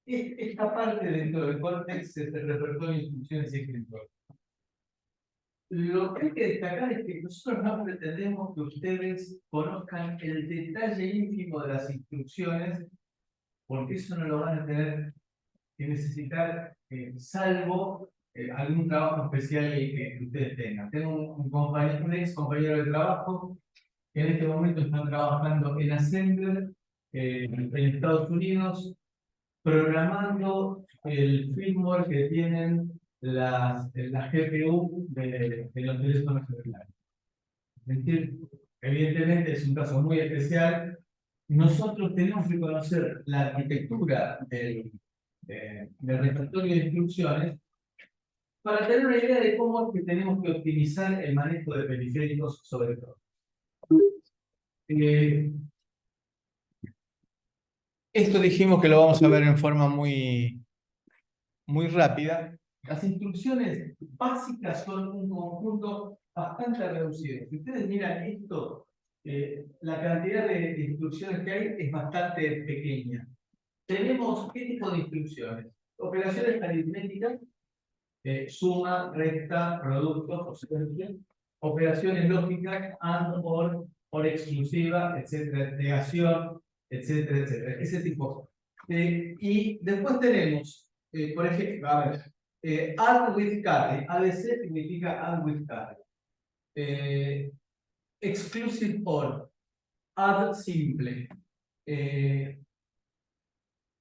Esta parte dentro del córtex es el repertorio de instrucciones y escritor. Lo que hay que destacar es que nosotros no pretendemos que ustedes conozcan el detalle ínfimo de las instrucciones, porque eso no lo van a tener que necesitar, salvo algún trabajo especial que ustedes tengan. Tengo un ex compañero de trabajo que en este momento están trabajando en Assembler en Estados Unidos, programando el firmware que tienen las GPU de los teléfonos celulares. Es decir, evidentemente es un caso muy especial. Nosotros tenemos que conocer la arquitectura del repertorio de instrucciones para tener una idea de cómo es que tenemos que optimizar el manejo de periféricos sobre todo. Esto dijimos que lo vamos a ver en forma muy rápida. Las instrucciones básicas son un conjunto bastante reducido. Si ustedes miran esto, la cantidad de instrucciones que hay es bastante pequeña. Tenemos, ¿qué tipo de instrucciones? Operaciones aritméticas, suma, resta, producto, consecuencia. Operaciones lógicas, AND, OR exclusiva, etcétera, negación, etcétera, etcétera. Ese tipo. Y después tenemos, por ejemplo, a ver, add with carry. ADC significa add with carry. Exclusive OR. Add simple.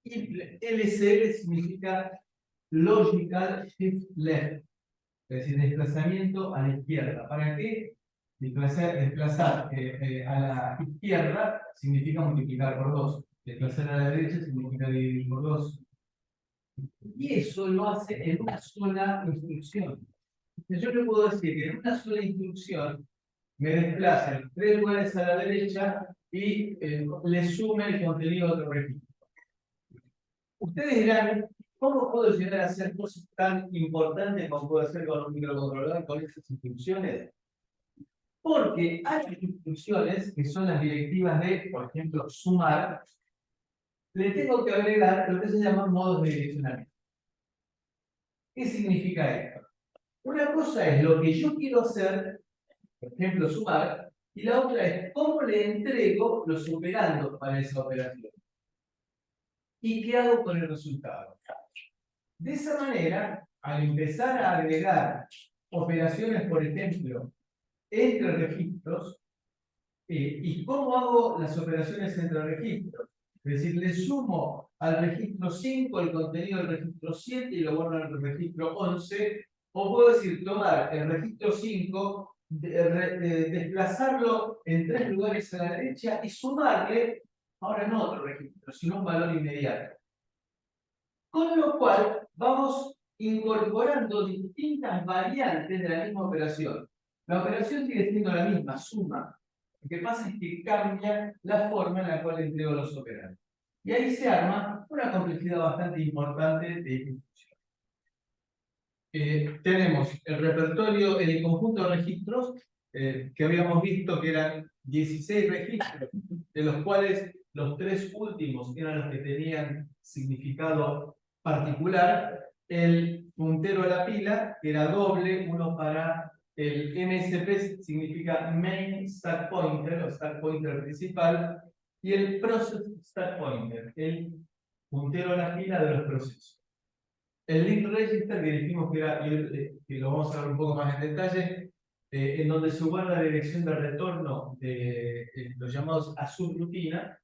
LCL significa logical shift left. Es decir, desplazamiento a la izquierda. ¿Para qué? Desplazar a la izquierda significa multiplicar por 2. Desplazar a la derecha significa dividir por 2. Y eso lo hace en una sola instrucción. Yo le puedo decir que en una sola instrucción me desplaza en 3 lugares a la derecha y le sume el contenido de otro registro. Ustedes dirán, ¿cómo puedo llegar a hacer cosas tan importantes como puedo hacer con un microcontrolador con esas instrucciones? Porque hay instrucciones que son las directivas de, por ejemplo, sumar. Le tengo que agregar lo que se llaman modos de direccionamiento. ¿Qué significa esto? Una cosa es lo que yo quiero hacer, por ejemplo, sumar, y la otra es cómo le entrego los operandos para esa operación. ¿Y qué hago con el resultado? De esa manera, al empezar a agregar operaciones, por ejemplo, entre registros, ¿y cómo hago las operaciones entre registros? Es decir, le sumo al registro 5 el contenido del registro 7 y lo guardo en el registro 11, o puedo decir, tomar el registro 5, desplazarlo en 3 lugares a la derecha y sumarle, ahora no otro registro, sino un valor inmediato. Con lo cual, vamos incorporando distintas variantes de la misma operación. La operación sigue siendo la misma, suma. Lo que pasa es que cambia la forma en la cual entrego los operandos. Y ahí se arma una complejidad bastante importante de instrucciones. Tenemos el repertorio, el conjunto de registros que habíamos visto que eran 16 registros, de los cuales los 3 últimos eran los que tenían significado particular. El puntero a la pila era doble, uno para el MSP significa Main Stack Pointer o Stack Pointer principal, y el Process Stack Pointer, el puntero a la pila de los procesos. El link register que dijimos que era, que lo vamos a ver un poco más en detalle, en donde se guarda la dirección de retorno de los llamados a subrutina,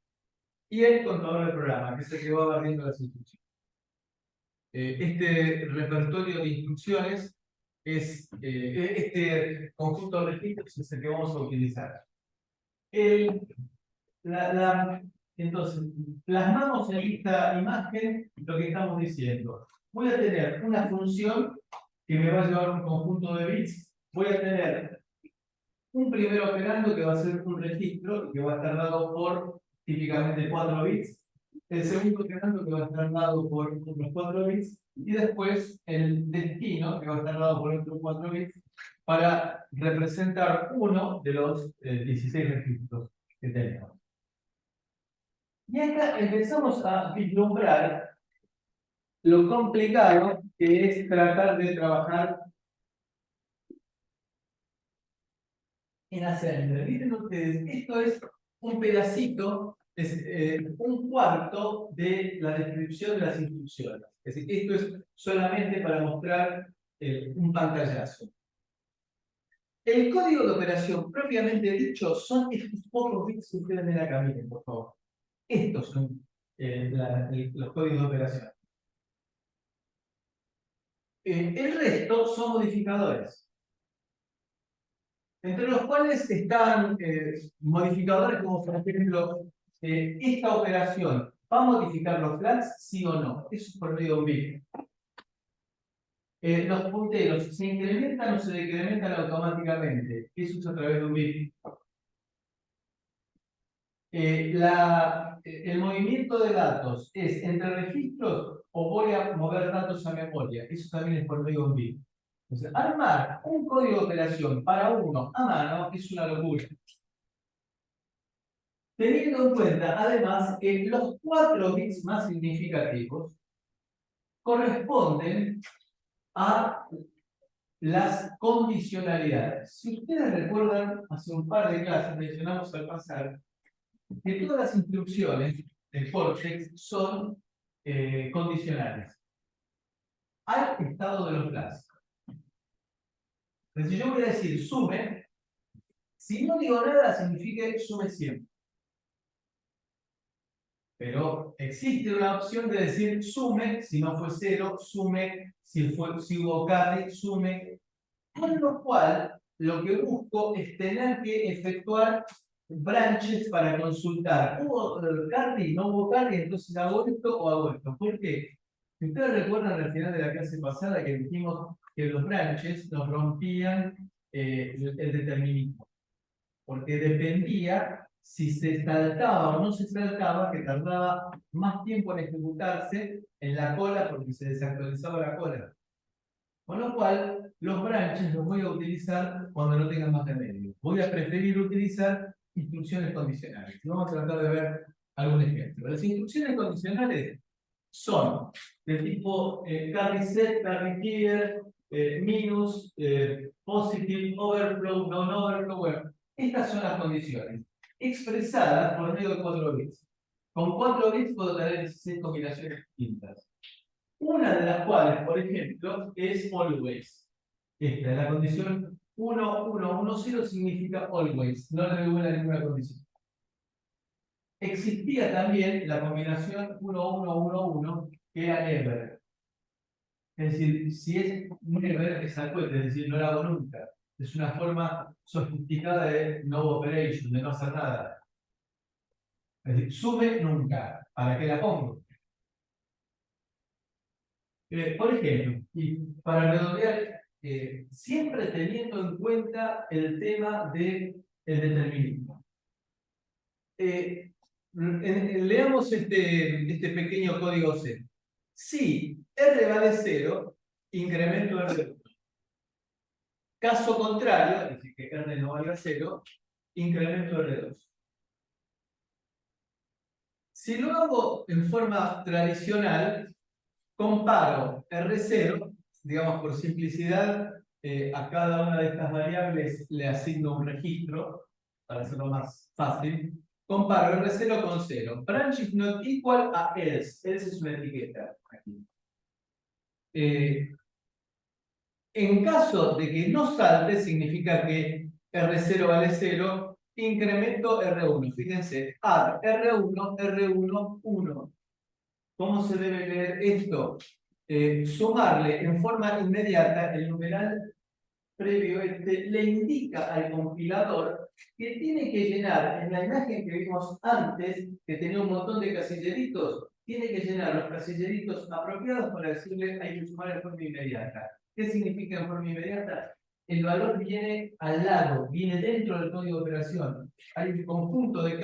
y el contador de programa, que es el que va barriendo las instrucciones. Este repertorio de instrucciones este conjunto de registros es el que vamos a utilizar. Entonces, plasmamos en esta imagen lo que estamos diciendo. Voy a tener una función que me va a llevar un conjunto de bits. Voy a tener un primer operando que va a ser un registro y que va a estar dado por típicamente 4 bits. El segundo operando que va a estar dado por otros 4 bits. Y después el destino que va a estar dado por otros 4 bits para representar uno de los 16 registros que tenemos. Y acá empezamos a vislumbrar lo complicado que es tratar de trabajar en Assembler. Miren ustedes, esto es un pedacito, es un cuarto de la descripción de las instrucciones. Es decir, esto es solamente para mostrar un pantallazo. El código de operación propiamente dicho son estos pocos bits que ustedes ven acá, miren, por favor. Estos son los códigos de operación. El resto son modificadores, entre los cuales están modificadores como, por ejemplo, esta operación. ¿Va a modificar los flags, sí o no? Eso es por medio de un bit. Los punteros, ¿se incrementan o se decrementan automáticamente? Eso es a través de un bit. El movimiento de datos es entre registros o voy a mover datos a memoria. Eso también es por medio de un bit. Entonces, armar un código de operación para uno a mano es una locura. Teniendo en cuenta, además, que los 4 bits más significativos corresponden a las condicionalidades. Si ustedes recuerdan, hace un par de clases mencionamos al pasar que todas las instrucciones de Cortex son condicionales al estado de los flags. Entonces, si yo voy a decir sume, si no digo nada, significa sume siempre. Pero existe una opción de decir sume, si no fue 0, sume, si hubo carry, sume. Con lo cual, lo que busco es tener que efectuar branches para consultar. ¿Hubo carry? ¿No hubo carry? Entonces hago esto o hago esto. ¿Por qué? Si ustedes recuerdan al final de la clase pasada que dijimos que los branches nos rompían el determinismo. Porque dependía si se saltaba o no se saltaba, que tardaba más tiempo en ejecutarse en la cola porque se desactualizaba la cola. Con lo cual, los branches los voy a utilizar cuando no tengan más remedio. Voy a preferir utilizar instrucciones condicionales. Y vamos a tratar de ver algún ejemplo. Las instrucciones condicionales son del tipo carry set, carry clear, minus, positive, overflow, non-overflow. Bueno, estas son las condiciones, expresadas por medio de 4 bits. Con 4 bits puedo tener 16 combinaciones distintas. Una de las cuales, por ejemplo, es always. Esta es la condición 1, 1, 1, 0 significa always, no le devuelve ninguna condición. Existía también la combinación 1, 1, 1, 1, que era never. Es decir, si es never, es al cohete, es decir, no lo hago nunca. Es una forma sofisticada de no operation, de no hacer nada. Es decir, sume nunca. ¿Para qué la pongo? Por ejemplo, y para redondear, siempre teniendo en cuenta el tema del determinismo. Leamos este pequeño código C. Si R vale 0, incremento R2. Caso contrario, es decir, que R no valga 0, incremento R2. Si lo hago en forma tradicional, comparo R0, digamos por simplicidad, a cada una de estas variables le asigno un registro, para hacerlo más fácil. Comparo R0 con 0. Branch is not equal a else. Else es una etiqueta. Aquí. En caso de que no salte, significa que R0 vale 0, incremento R1. Fíjense, add R1, R1, 1. ¿Cómo se debe leer esto? Sumarle en forma inmediata el numeral previo le indica al compilador que tiene que llenar en la imagen que vimos antes, que tenía un montón de casilleritos, tiene que llenar los casilleritos apropiados para decirle hay que sumar en forma inmediata. ¿Qué significa en forma inmediata? El valor viene al lado, viene dentro del código de operación. Hay un conjunto de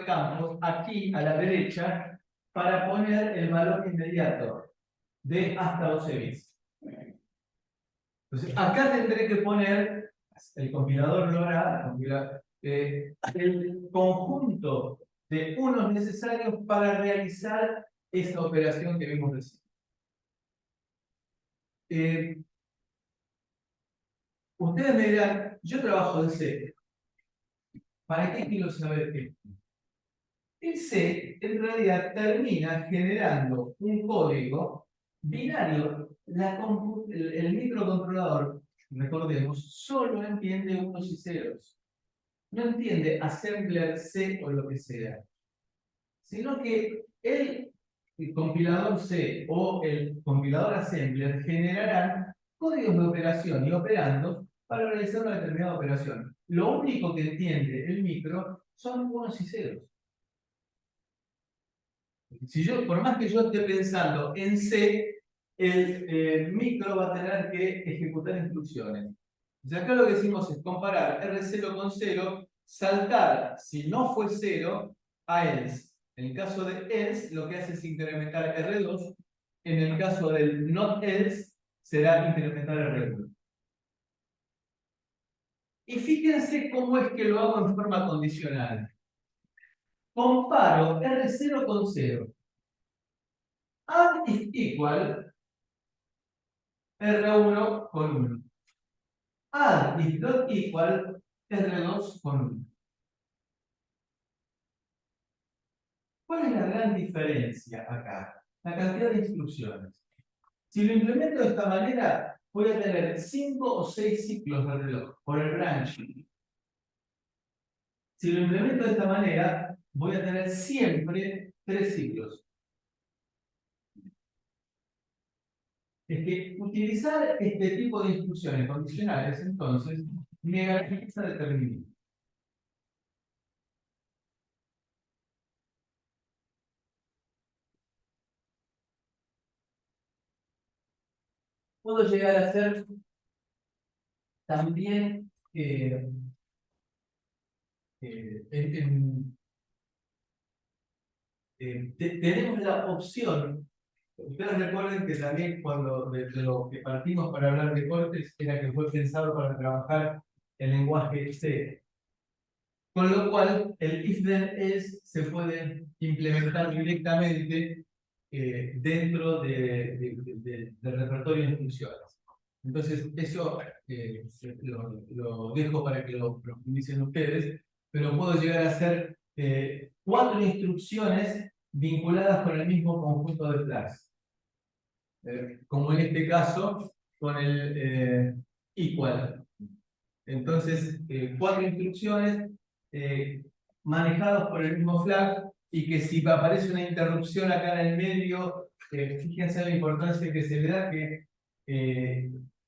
campos aquí a la derecha para poner el valor inmediato de hasta 12 bits. Entonces, acá tendré que poner, el compilador lo hará, el conjunto de unos necesarios para realizar esa operación que vimos recién. Ustedes me dirán, yo trabajo en C. ¿Para qué quiero saber esto? El C en realidad termina generando un código binario. El microcontrolador, recordemos, solo entiende unos y ceros. No entiende assembler C o lo que sea. Sino que el compilador C o el compilador assembler generarán códigos de operación y operandos para realizar una determinada operación. Lo único que entiende el micro son unos y ceros. Si yo, por más que yo esté pensando en C, el micro va a tener que ejecutar instrucciones. Y acá lo que hicimos es comparar R0 con 0, saltar, si no fue 0, a else. En el caso de else, lo que hace es incrementar R2. En el caso del not else, será incrementar R1. Y fíjense cómo es que lo hago en forma condicional. Comparo R0 con 0. Add is equal R1 con 1. Add is not equal R2 con 1. ¿Cuál es la gran diferencia acá? La cantidad de instrucciones. Si lo implemento de esta manera, voy a tener 5 o 6 ciclos de reloj por el branching. Si lo implemento de esta manera, voy a tener siempre 3 ciclos. Es que utilizar este tipo de instrucciones condicionales, entonces, me garantiza determinismo. Puedo llegar a hacer también tenemos la opción. Ustedes recuerden que también cuando de lo que partimos para hablar de cortes era que fue pensado para trabajar el lenguaje C. Con lo cual, el if then else se puede implementar directamente dentro del repertorio de instrucciones. Entonces, eso lo dejo para que lo profundicen ustedes, pero puedo llegar a hacer 4 instrucciones vinculadas con el mismo conjunto de flags. Como en este caso, con el equal. Entonces, 4 instrucciones manejadas por el mismo flag y que si aparece una interrupción acá en el medio, fíjense la importancia que se le da que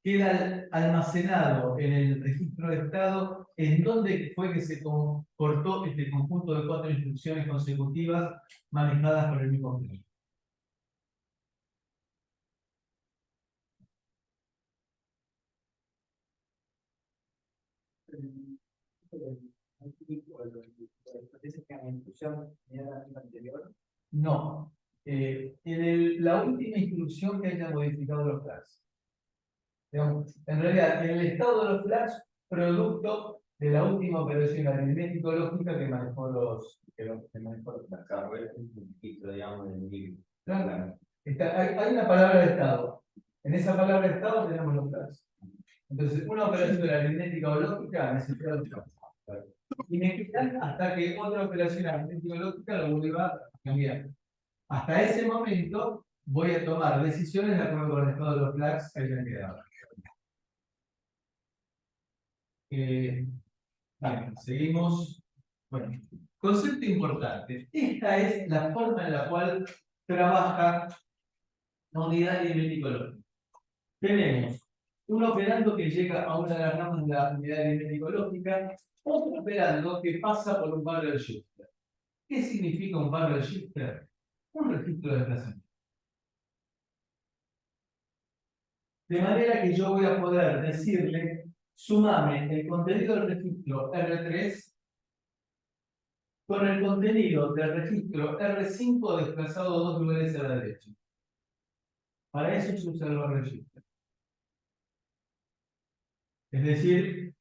queda almacenado en el registro de estado en donde fue que se cortó este conjunto de 4 instrucciones consecutivas manejadas por el mismo flag. No. La última instrucción que haya modificado los flags. Digamos, en realidad, en el estado de los flags, producto de la última operación aritmético-lógica que manejó que manejó los flags. Claro, es un registro, digamos, del libro. Claro. Hay una palabra de estado. En esa palabra de estado tenemos los flags. Entonces, una operación aritmética o lógica necesita los flags. Y me quitan hasta que otra operación aritmética o lógica lo vuelva a cambiar. Hasta ese momento voy a tomar decisiones de acuerdo con el estado de los flags que hayan quedado. Bien, seguimos. Bueno, concepto importante. Esta es la forma en la cual trabaja la unidad aritmético-lógica. Tenemos un operando que llega a una de las ramas de la unidad aritmético-lógica, otro operando que pasa por un barrel shifter. ¿Qué significa un barrel shifter? Un registro de desplazamiento. De manera que yo voy a poder decirle, sumame el contenido del registro R3 con el contenido del registro R5 desplazado 2 lugares a la derecha. Para eso se usa el barrel shifter. Es decir,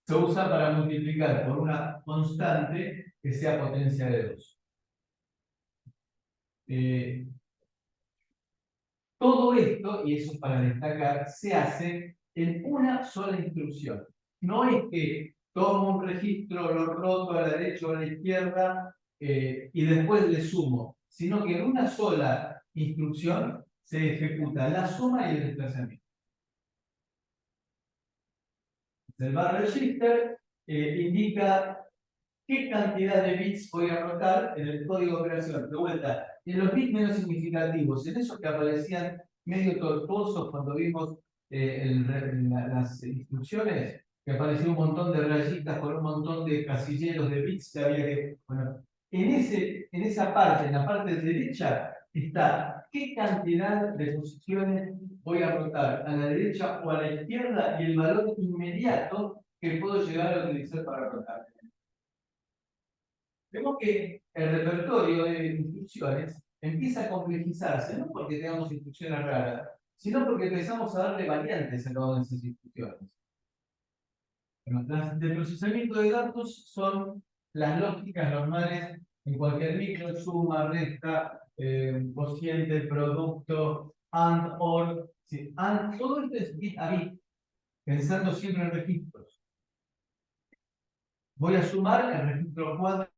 se usa para multiplicar por una constante que sea potencia de 2. Todo esto, y eso es para destacar, se hace en una sola instrucción. No es que tomo un registro, lo roto a la derecha o a la izquierda y después le sumo, sino que en una sola instrucción se ejecuta la suma y el desplazamiento. El bar register indica qué cantidad de bits voy a rotar en el código de operación. De vuelta, en los bits menos significativos, en esos que aparecían medio tortuosos cuando vimos las instrucciones, que aparecía un montón de rayitas con un montón de casilleros de bits que había que... Bueno, en esa parte, en la parte derecha, está qué cantidad de posiciones voy a rotar a la derecha o a la izquierda y el valor inmediato que puedo llegar a utilizar para rotar. Vemos que el repertorio de instrucciones empieza a complejizarse, no porque tengamos instrucciones raras, sino porque empezamos a darle variantes a cada una de esas instrucciones. Bueno, las de procesamiento de datos son las lógicas normales en cualquier micro: suma, resta, cociente, producto, AND, OR. ¿Sí? AND, todo esto es bit a bit, pensando siempre en registros. Voy a sumar el registro 4